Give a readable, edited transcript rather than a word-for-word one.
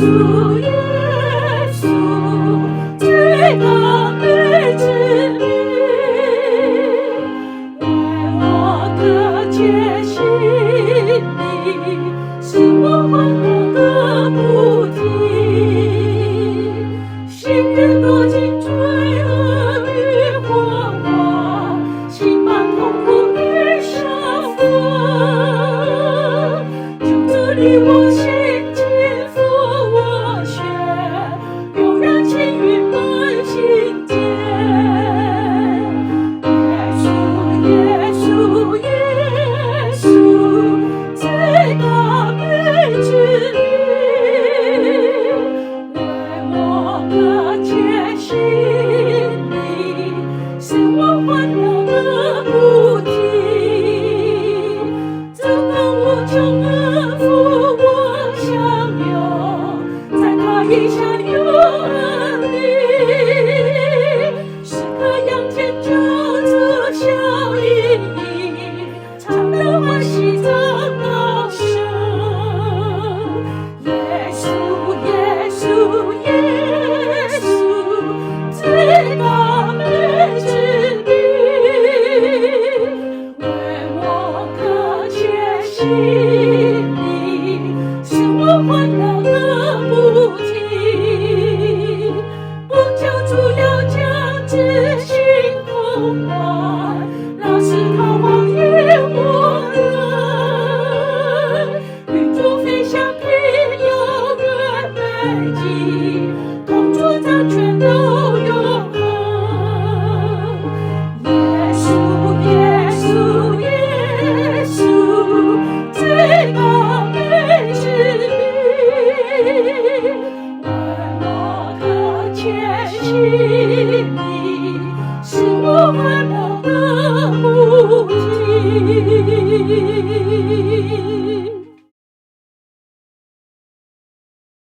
稣，耶稣，最大美之名，为我的决心里，是我欢乐的不停。心人躲进罪恶与祸患，心满痛苦与伤痕，救主离我心。一下有恩礼，时刻仰天救主笑意，常乐欢喜的高声。耶稣，耶稣，耶稣，最大美之名，为我可切心里，是我欢乐的不停。空幻，那是他荒野无人，与主飞翔平遥远北极，同主掌权都永恒。耶稣，耶稣，耶稣，最大美之名，为我可切心里。是我快乐的不停。